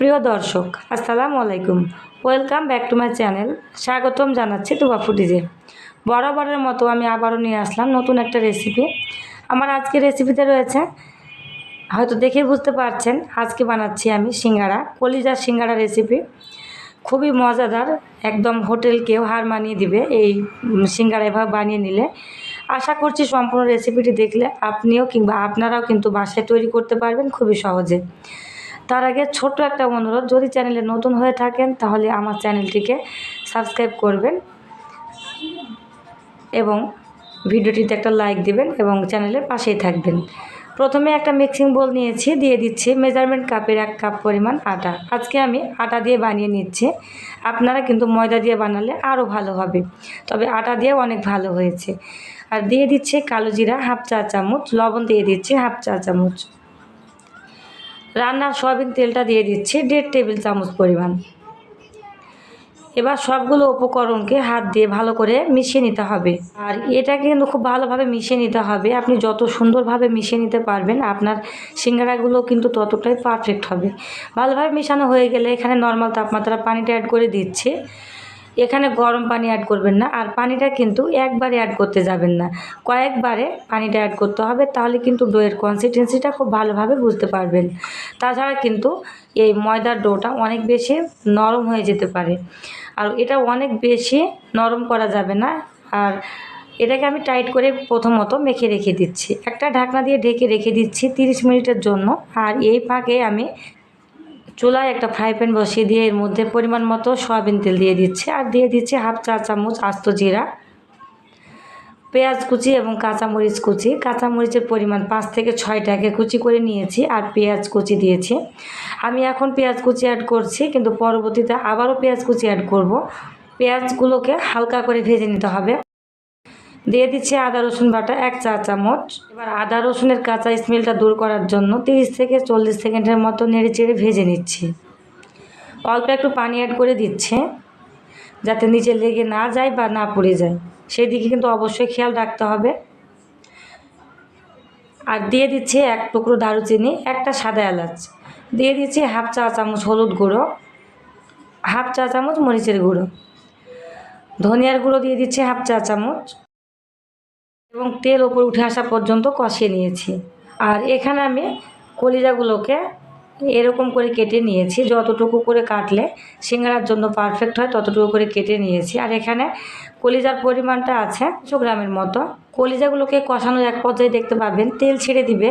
প্রিয় দর্শক, আসসালামু আলাইকুম। Welcome back to my channel. স্বাগতম জানাচ্ছি তুবা ফুডিজে। বরাবরের মতো আমি আবারও নিয়ে আসলাম নতুন একটা রেসিপি। আমার আজকের রেসিপিতে রয়েছে, হয়তো দেখে বুঝতে পারছেন, আজকে বানাচ্ছি আমি সিঙ্গাড়া, কলিজার সিঙ্গাড়া রেসিপি। খুবই মজাদার, একদম হোটেলকেও হার মানিয়ে দিবে এই সিঙ্গাড়া এভাবে বানিয়ে নিলে। আশা করছি সম্পূর্ণ রেসিপিটি দেখলে আপনিও কিংবা আপনারাও কিন্তু বাসায় তৈরি করতে পারবেন খুবই সহজে। তার আগে ছোট্ট একটা অনুরোধ, যদি চ্যানেলে নতুন হয়ে থাকেন তাহলে আমার চ্যানেলটিকে সাবস্ক্রাইব করবেন এবং ভিডিওটিতে একটা লাইক দিবেন এবং চ্যানেলের পাশেই থাকবেন। প্রথমে একটা মিক্সিং বোল নিয়েছি, দিয়ে দিচ্ছি মেজারমেন্ট কাপের 1 কাপ পরিমাণ আটা। আজকে আমি আটা দিয়ে বানিয়ে নিচ্ছি, আপনারা কিন্তু ময়দা দিয়ে বানালে আরও ভালো হবে, তবে আটা দিয়েও অনেক ভালো হয়েছে। আর দিয়ে দিচ্ছি কালো জিরা হাফ চা চামচ, লবণ দিয়ে দিচ্ছি হাফ চা চামচ, রান্নার সয়াবিন তেলটা দিয়ে দিচ্ছি 1.5 টেবিল চামচ পরিমাণ। এবার সবগুলো উপকরণকে হাত দিয়ে ভালো করে মিশিয়ে নিতে হবে। আর এটাকে কিন্তু খুব ভালোভাবে মিশিয়ে নিতে হবে। আপনি যত সুন্দরভাবে মিশিয়ে নিতে পারবেন আপনার সিঙ্গাড়াগুলো কিন্তু ততটাই পারফেক্ট হবে। ভালোভাবে মেশানো হয়ে গেলে এখানে নর্মাল তাপমাত্রা পানিটা অ্যাড করে দিচ্ছি। এখানে গরম পানি অ্যাড করবেন না, আর পানিটা কিন্তু একবারে অ্যাড করতে যাবেন না, কয়েকবারে পানিটা অ্যাড করতে হবে, তাহলে কিন্তু ডোয়ের কনসিস্টেন্সিটা খুব ভালোভাবে বুঝতে পারবেন। তাছাড়া কিন্তু এই ময়দার ডোটা অনেক বেশি নরম হয়ে যেতে পারে, আর এটা অনেক বেশি নরম করা যাবে না। আর এটাকে আমি টাইট করে প্রথমত মেখে রেখে দিচ্ছি, একটা ঢাকনা দিয়ে ঢেকে রেখে দিচ্ছি 30 মিনিটের জন্য। আর এই ফাঁকে আমি চুলায় একটা ফ্রাই প্যান বসিয়ে দিয়ে এর মধ্যে পরিমাণ মতো সয়াবিন তেল দিয়ে দিচ্ছি, আর দিয়ে দিচ্ছি হাফ চা চামচ আস্ত জিরা, পেঁয়াজ কুচি এবং কাঁচামরিচ কুচি। কাঁচামরিচের পরিমাণ 5 থেকে 6টাকে কুচি করে নিয়েছি, আর পেঁয়াজ কুচি দিয়েছি। আমি এখন পেঁয়াজ কুচি অ্যাড করছি, কিন্তু পরবর্তীতে আবারও পেঁয়াজ কুচি অ্যাড করব। পেঁয়াজগুলোকে হালকা করে ভেজে নিতে হবে। দিয়ে দিচ্ছি আদা রসুন বাটা 1 চা চামচ। এবার আদা রসুনের কাঁচা স্মেলটা দূর করার জন্য 30 থেকে 40 সেকেন্ডের মতো নেড়ে চেড়ে ভেজে নিচ্ছি। অল্প একটু পানি অ্যাড করে দিচ্ছে, যাতে নিচে লেগে না যায় বা না পুড়ে যায়, সেই দিকে কিন্তু অবশ্যই খেয়াল রাখতে হবে। আর দিয়ে দিচ্ছি 1 টুকরো দারুচিনি, একটা সাদা এলাচ, দিয়ে দিচ্ছি হাফ চা চামচ হলুদ গুঁড়ো, হাফ চা চামচ মরিচের গুঁড়ো, ধনিয়ার গুঁড়ো দিয়ে দিচ্ছি হাফ চা চামচ, এবং তেল ওপর উঠে আসা পর্যন্ত কষিয়ে নিয়েছি। আর এখানে আমি কলিজাগুলোকে এরকম করে কেটে নিয়েছি, যতটুকু করে কাটলে সিঙ্গাড়ার জন্য পারফেক্ট হয় ততটুকু করে কেটে নিয়েছি। আর এখানে কলিজার পরিমাণটা আছে 100 গ্রামের মতো। কলিজাগুলোকে কষানোর এক পর্যায়ে দেখতে পাবেন তেল ছেড়ে দিবে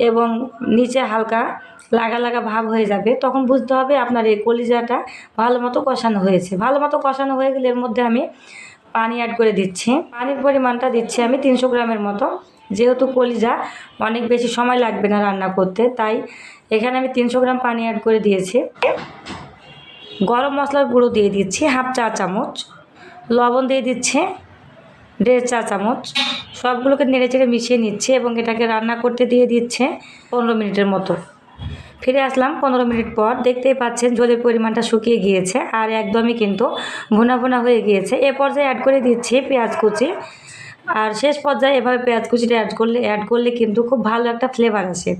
এবং নিচে হালকা লাগা লাগা ভাব হয়ে যাবে, তখন বুঝতে হবে আপনার এই কলিজাটা ভালো মতো কষানো হয়েছে। ভালো মতো কষানো হয়ে গেলে এর মধ্যে আমি পানি অ্যাড করে দিচ্ছি। পানির পরিমাণটা দিচ্ছি আমি 300 গ্রামের মতো। যেহেতু কলিজা অনেক বেশি সময় লাগবে না রান্না করতে, তাই এখানে আমি 300 গ্রাম পানি অ্যাড করে দিয়েছি। গরম মশলার গুঁড়ো দিয়ে দিচ্ছি হাফ চা চামচ, লবণ দিয়ে দিচ্ছি 1.5 চা চামচ। সবগুলোকে নেড়েচেড়ে মিশিয়ে নিচ্ছে এবং এটাকে রান্না করতে দিয়ে দিচ্ছে 15 মিনিটের মতো। ফিরে আসলাম 15 মিনিট পর। দেখতেই পাচ্ছেন ঝোলের পরিমাণটা শুকিয়ে গিয়েছে আর একদমই কিন্তু ভুনা ভুনা হয়ে গিয়েছে। এ পর্যায়ে অ্যাড করে দিচ্ছি পেঁয়াজ কুচি। আর শেষ পর্যায়ে এভাবে পেঁয়াজ কুচিটা অ্যাড করলে কিন্তু খুব ভালো একটা ফ্লেভার আসে।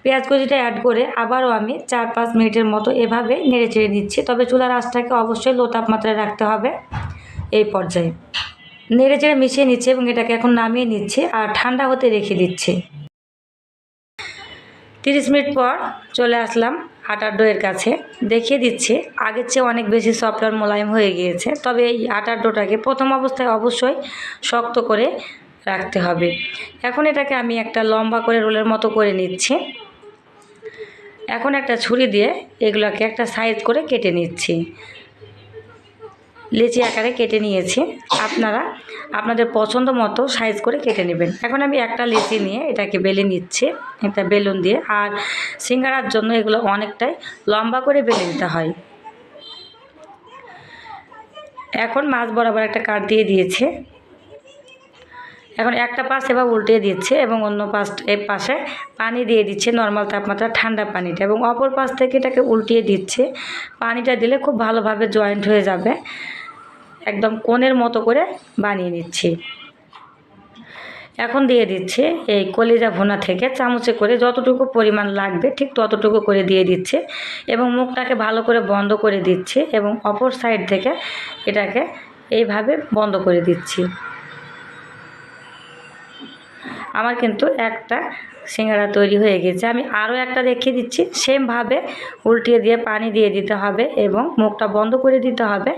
পেঁয়াজ কুচিটা অ্যাড করে আবারও আমি 4-5 মিনিটের মতো এভাবে নেড়ে চেড়ে নিচ্ছি, তবে চুলার আঁচটাকে অবশ্যই লো তাপমাত্রায় রাখতে হবে। এই পর্যায়ে নেড়ে চেড়ে মিশিয়ে নিচ্ছি এবং এটাকে এখন নামিয়ে নিচ্ছি আর ঠান্ডা হতে রেখে দিচ্ছি। 30 মিনিট পর চলে আসলাম আটার ডোয়ের কাছে। দেখিয়ে দিচ্ছি আগের চেয়ে অনেক বেশি সফট আর মোলায়েম হয়ে গিয়েছে, তবে এই আটার ডোটাকে প্রথম অবস্থায় অবশ্যই শক্ত করে রাখতে হবে। এখন এটাকে আমি একটা লম্বা করে রোলের মতো করে নিচ্ছি। এখন একটা ছুরি দিয়ে এগুলোকে একটা সাইজ করে কেটে নিচ্ছি। লেচি আকারে কেটে নিয়েছি, আপনারা আপনাদের পছন্দ মতো সাইজ করে কেটে নেবেন। এখন আমি একটা লেচি নিয়ে এটাকে বেলে নিচ্ছি একটা বেলুন দিয়ে। আর সিঙ্গাড়ার জন্য এগুলো অনেকটাই লম্বা করে বেলে নিতে হয়। এখন মাছ বরাবর একটা কাট দিয়ে দিয়েছে। এখন একটা পাশ এবার উল্টে দিচ্ছে এবং অন্য পাশে পানি দিয়ে দিচ্ছে, নর্মাল তাপমাত্রা ঠান্ডা পানিটা, এবং অপর পাশ থেকে এটাকে উল্টিয়ে দিচ্ছে। পানিটা দিলে খুব ভালোভাবে জয়েন্ট হয়ে যাবে। একদম কোণের মতো করে বানিয়ে নিচ্ছি। এখন দিয়ে দিচ্ছি এই কলিজা ভুনা থেকে চামচে করে যতটুকু পরিমাণ লাগবে ঠিক ততটুকু করে দিয়ে দিচ্ছি এবং মুখটাকে ভালো করে বন্ধ করে দিচ্ছি এবং অপর সাইড থেকে এটাকে এইভাবে বন্ধ করে দিচ্ছি। আমার কিন্তু একটা সিঙ্গারা তৈরি হয়ে গেছে। আমি আরও একটা দেখিয়ে দিচ্ছি। সেমভাবে উল্টিয়ে দিয়ে পানি দিয়ে দিতে হবে এবং মুখটা বন্ধ করে দিতে হবে,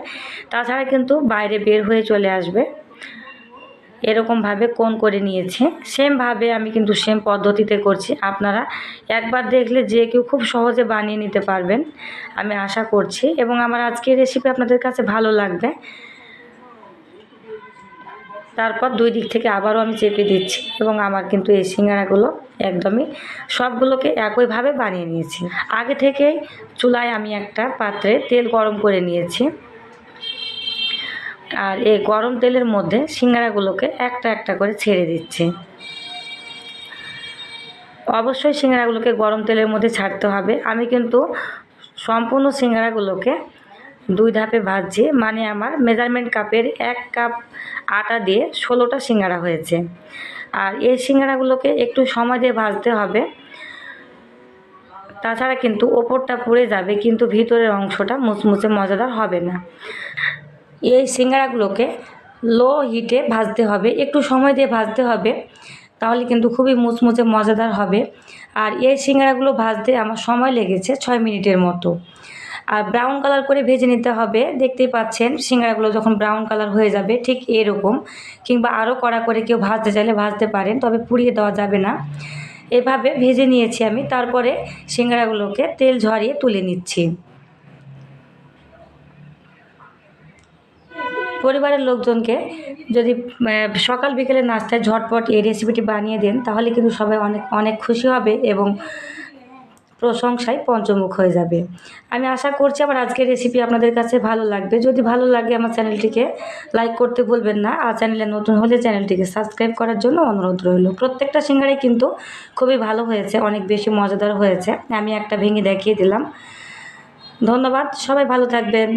তাছাড়া কিন্তু বাইরে বের হয়ে চলে আসবে। এরকমভাবে কোণ করে নিয়েছি। সেমভাবে আমি কিন্তু সেম পদ্ধতিতে করছি। আপনারা একবার দেখলে যে কেউ খুব সহজে বানিয়ে নিতে পারবেন আমি আশা করছি, এবং আমার আজকের রেসিপি আপনাদের কাছে ভালো লাগবে। তারপর দুই দিক থেকে আবারও আমি চেপে দিচ্ছি এবং আমার কিন্তু এই সিঙ্গারাগুলো একদমই সবগুলোকে একইভাবে বানিয়ে নিয়েছি। আগে থেকেই চুলায় আমি একটা পাত্রে তেল গরম করে নিয়েছি, আর এই গরম তেলের মধ্যে সিঙ্গারাগুলোকে একটা একটা করে ছেড়ে দিচ্ছি। অবশ্যই সিঙ্গারাগুলোকে গরম তেলের মধ্যে ছাড়তে হবে। আমি কিন্তু সম্পূর্ণ সিঙ্গারাগুলোকে দুই ধাপে ভাজছি, মানে আমার মেজারমেন্ট কাপের 1 কাপ আটা দিয়ে 16টা সিঙ্গারা হয়েছে। আর এই সিঙ্গারাগুলোকে একটু সময় দিয়ে ভাজতে হবে, তাছাড়া কিন্তু ওপরটা পুড়ে যাবে কিন্তু ভিতরের অংশটা মুচমুচে মজাদার হবে না। এই সিঙ্গারাগুলোকে লো হিটে ভাজতে হবে, একটু সময় দিয়ে ভাজতে হবে, তাহলে কিন্তু খুবই মুচমুচে মজাদার হবে। আর এই সিঙ্গারাগুলো ভাজতে আমার সময় লেগেছে 6 মিনিটের মতো। আর ব্রাউন কালার করে ভেজে নিতে হবে। দেখতেই পাচ্ছেন সিঙ্গারাগুলো যখন ব্রাউন কালার হয়ে যাবে ঠিক এরকম, কিংবা আরও কড়া করে কেউ ভাজতে চাইলে ভাজতে পারেন, তবে পুড়িয়ে দেওয়া যাবে না। এভাবে ভেজে নিয়েছি আমি। তারপরে সিঙ্গারাগুলোকে তেল ঝরিয়ে তুলে নিচ্ছি। পরিবারের লোকজনকে যদি সকাল বিকেলে নাস্তায় ঝটপট এই রেসিপিটি বানিয়ে দেন, তাহলে কিন্তু সবাই অনেক অনেক খুশি হবে এবং প্রশংসায় পঞ্চমুখ হয়ে যাবে। আমি আশা করছি আমার আজকের রেসিপি আপনাদের কাছে ভালো লাগবে। যদি ভালো লাগে আমার চ্যানেলটিকে লাইক করতে ভুলবেন না, আর চ্যানেলে নতুন হলে চ্যানেলটিকে সাবস্ক্রাইব করার জন্য অনুরোধ রইল। প্রত্যেকটা সিঙ্গারাই কিন্তু খুবই ভালো হয়েছে, অনেক বেশি মজাদার হয়েছে। আমি একটা ভেঙে দেখিয়ে দিলাম। ধন্যবাদ, সবাই ভালো থাকবেন।